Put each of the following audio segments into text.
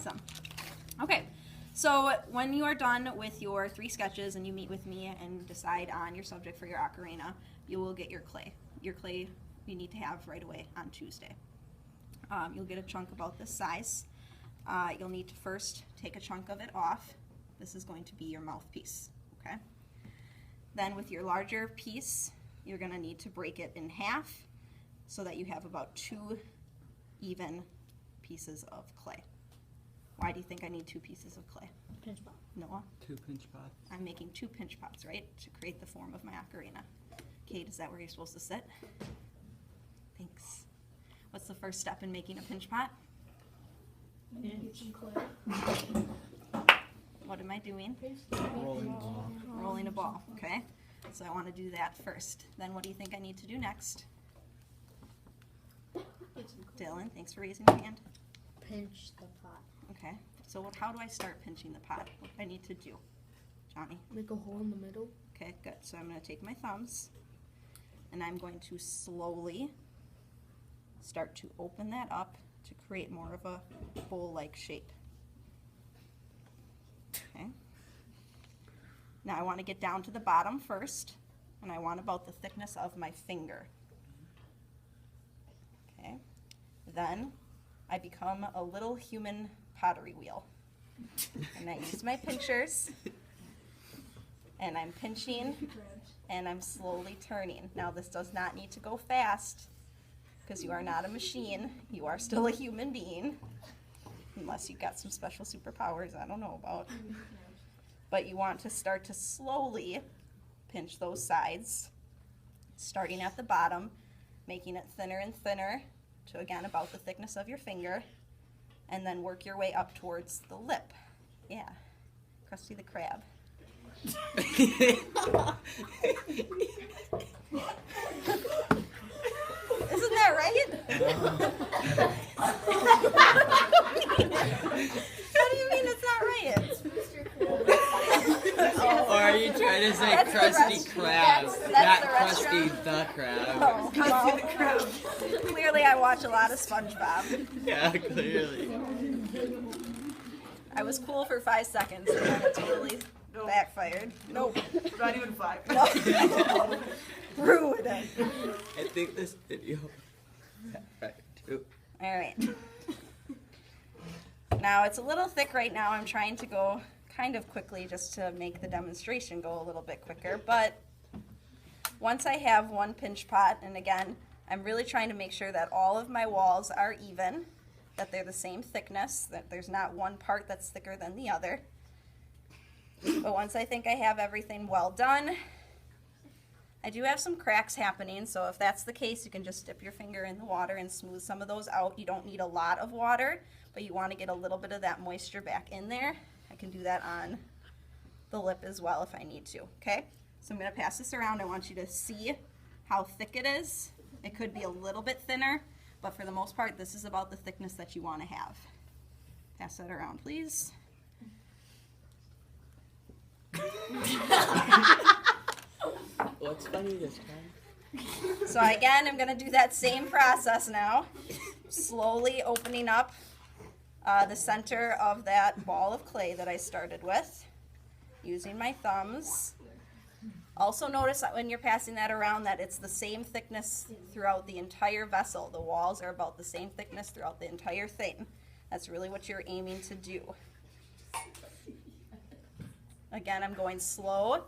Awesome. Okay, so when you are done with your 3 sketches and you meet with me and decide on your subject for your ocarina, you will get your clay. Your clay you need to have right away on Tuesday. You'll get a chunk about this size. You'll need to first take a chunk of it off. This is going to be your mouthpiece, okay? Then with your larger piece, you're going to need to break it in half so that you have about 2 even pieces of clay. Why do you think I need 2 pieces of clay? Pinch pot. Noah? 2 pinch pots. I'm making 2 pinch pots, right, to create the form of my ocarina. Kate, is that where you're supposed to sit? Thanks. What's the first step in making a pinch pot? Get some clay. What am I doing? Rolling ball. Rolling a ball, okay? So I want to do that first. Then what do you think I need to do next? Dylan, thanks for raising your hand. Pinch the pot. Okay, so how do I start pinching the pot? What do I need to do? Johnny? Make a hole in the middle. Okay, good. So I'm going to take my thumbs and I'm going to slowly start to open that up to create more of a bowl-like shape. Okay. Now I want to get down to the bottom first, and I want about the thickness of my finger. Okay. Then I become a little human pottery wheel. And I use my pinchers, and I'm pinching, and I'm slowly turning. Now this does not need to go fast, because you are not a machine. You are still a human being, unless you've got some special superpowers I don't know about. But you want to start to slowly pinch those sides, starting at the bottom, making it thinner and thinner to, again, about the thickness of your finger, and then work your way up towards the lip. Yeah, Krusty the Krab. Isn't that right? How do you mean it's not right? Or are you trying to say That's the Krusty Krab? that's Not the Krusty restaurant? the Krab. Oh, well, clearly I watch a lot of SpongeBob. Yeah, clearly. I was cool for 5 seconds and then it totally backfired. Nope. Not even 5. Rude. I think this video. Right, too. All right. Now it's a little thick right now. I'm trying to go kind of quickly just to make the demonstration go a little bit quicker. But once I have one pinch pot, and again, I'm really trying to make sure that all of my walls are even, that they're the same thickness, that there's not one part that's thicker than the other. But once I think I have everything well done, I do have some cracks happening, so if that's the case, you can just dip your finger in the water and smooth some of those out. You don't need a lot of water, but you want to get a little bit of that moisture back in there. I can do that on the lip as well if I need to, okay? So I'm going to pass this around. I want you to see how thick it is. It could be a little bit thinner, but for the most part, this is about the thickness that you want to have. Pass that around, please. What's funny this time? So again, I'm going to do that same process now. Slowly opening up the center of that ball of clay that I started with, using my thumbs. Also notice that when you're passing that around that it's the same thickness throughout the entire vessel. The walls are about the same thickness throughout the entire thing. That's really what you're aiming to do. Again, I'm going slow.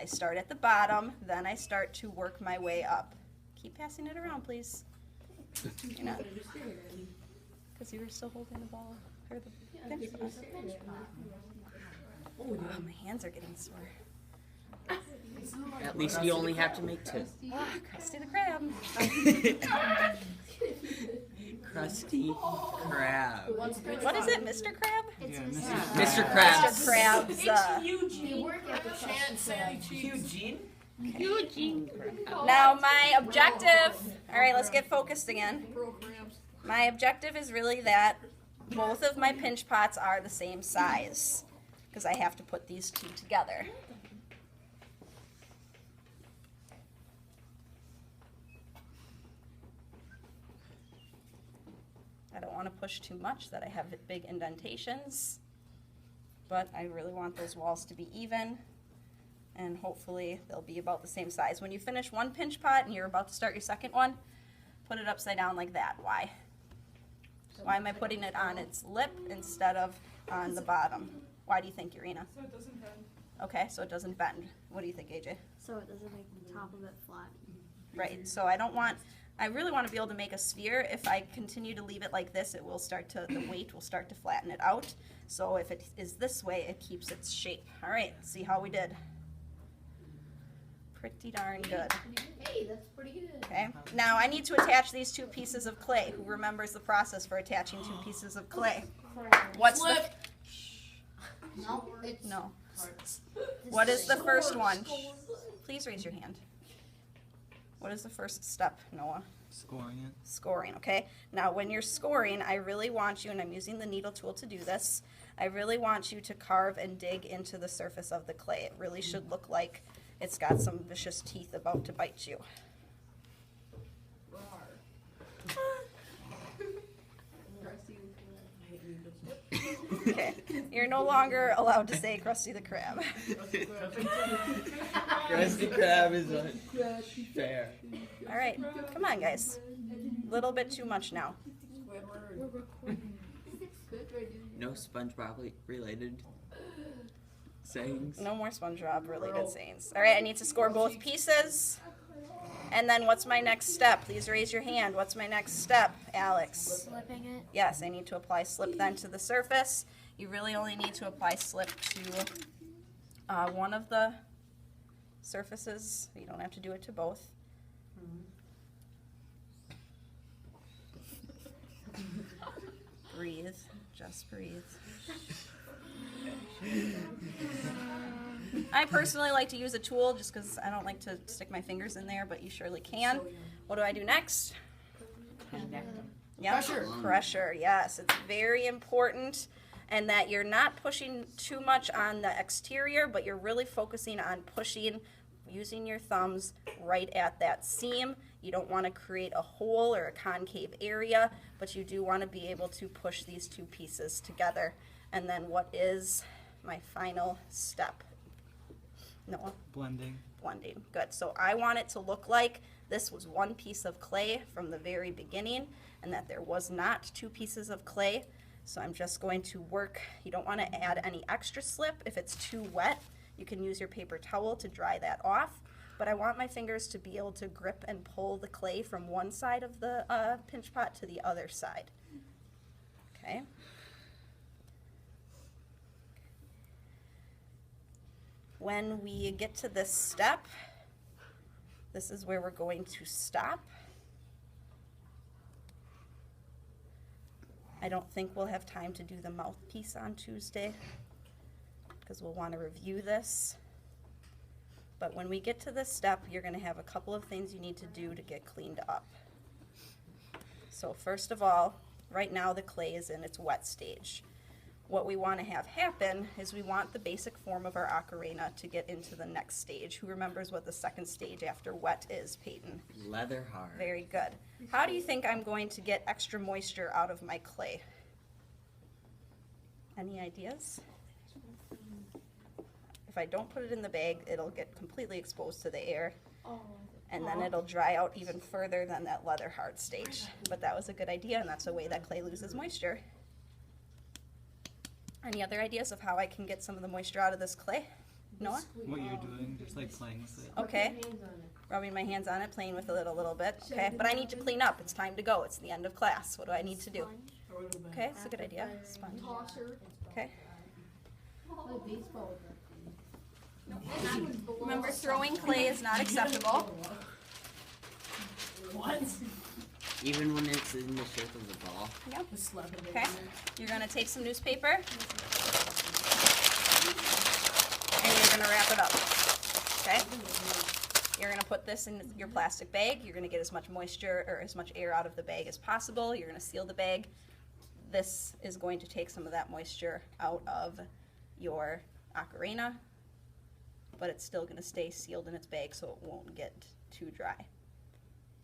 I start at the bottom, then I start to work my way up. Keep passing it around, please. You're not, because you were still holding the ball, or the pinch pot. Oh, my hands are getting sore. At least you only have to make 2. Oh, Krusty the Krab. Krusty Krab. What is it, Mr. Krab? Mr. Krabs. Mr. Krabs. Eugene? Now my objective, all right, let's get focused again. My objective is really that both of my pinch pots are the same size, because I have to put these 2 together. I don't want to push too much that I have big indentations, but I really want those walls to be even, and hopefully they'll be about the same size. When you finish one pinch pot and you're about to start your second one, put it upside down like that. Why? Why am I putting it on its lip instead of on the bottom? Why do you think, Urena? So it doesn't bend. Okay, so it doesn't bend. What do you think, AJ? So it doesn't make the top of it flat. Right, so I really want to be able to make a sphere. If I continue to leave it like this, it will start to, the weight will start to flatten it out. So if it is this way, it keeps its shape. All right, see how we did. Pretty darn good. Hey, that's pretty good. Okay, now I need to attach these two pieces of clay. Who remembers the process for attaching two pieces of clay? What's the, No, it's no. What is the first one? Please raise your hand. What is the first step, Noah? Scoring it. Scoring, okay? Now when you're scoring, I really want you, and I'm using the needle tool to do this, I really want you to carve and dig into the surface of the clay. It really should look like it's got some vicious teeth about to bite you. Okay, you're no longer allowed to say Krusty the Krab. Krusty Krab is unfair. All right, come on, guys. A little bit too much now. No SpongeBob related sayings. No more SpongeBob related sayings. All right, I need to score both pieces. And then what's my next step? Please raise your hand. What's my next step, Alex? Slipping it. Yes, I need to apply slip then to the surface. You really only need to apply slip to one of the surfaces. You don't have to do it to both. Breathe. Just breathe. I personally like to use a tool just because I don't like to stick my fingers in there, but you surely can. What do I do next? Yeah, pressure, yes. It's very important, and that you're not pushing too much on the exterior, but you're really focusing on pushing, using your thumbs right at that seam. You don't want to create a hole or a concave area, but you do want to be able to push these two pieces together. And then what is my final step? Noah? Blending. Blending. Good. So I want it to look like this was one piece of clay from the very beginning, and that there was not two pieces of clay. So I'm just going to work. You don't want to add any extra slip. If it's too wet, you can use your paper towel to dry that off. But I want my fingers to be able to grip and pull the clay from one side of the pinch pot to the other side. Okay. When we get to this step, this is where we're going to stop. I don't think we'll have time to do the mouthpiece on Tuesday because we'll want to review this. But when we get to this step, you're going to have a couple of things you need to do to get cleaned up. So first of all, right now the clay is in its wet stage. What we want to have happen is we want the basic form of our ocarina to get into the next stage. Who remembers what the second stage after wet is, Peyton? Leather hard. Very good. How do you think I'm going to get extra moisture out of my clay? Any ideas? If I don't put it in the bag, it'll get completely exposed to the air, and then it'll dry out even further than that leather hard stage. But that was a good idea, and that's the way that clay loses moisture. Any other ideas of how I can get some of the moisture out of this clay? Noah? What you're doing, just like playing with it. Okay. Rubbing my hands on it, playing with it a little bit. Okay, but I need to clean up. It's time to go. It's the end of class. What do I need to do? Okay, it's a good idea. Sponge. Okay. Remember, throwing clay is not acceptable. What? Even when it's in the shape of a ball. Yep. Okay. You're going to take some newspaper and you're going to wrap it up. Okay? You're going to put this in your plastic bag. You're going to get as much moisture or as much air out of the bag as possible. You're going to seal the bag. This is going to take some of that moisture out of your ocarina, but it's still going to stay sealed in its bag so it won't get too dry.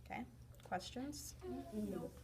Okay? Questions? Nope.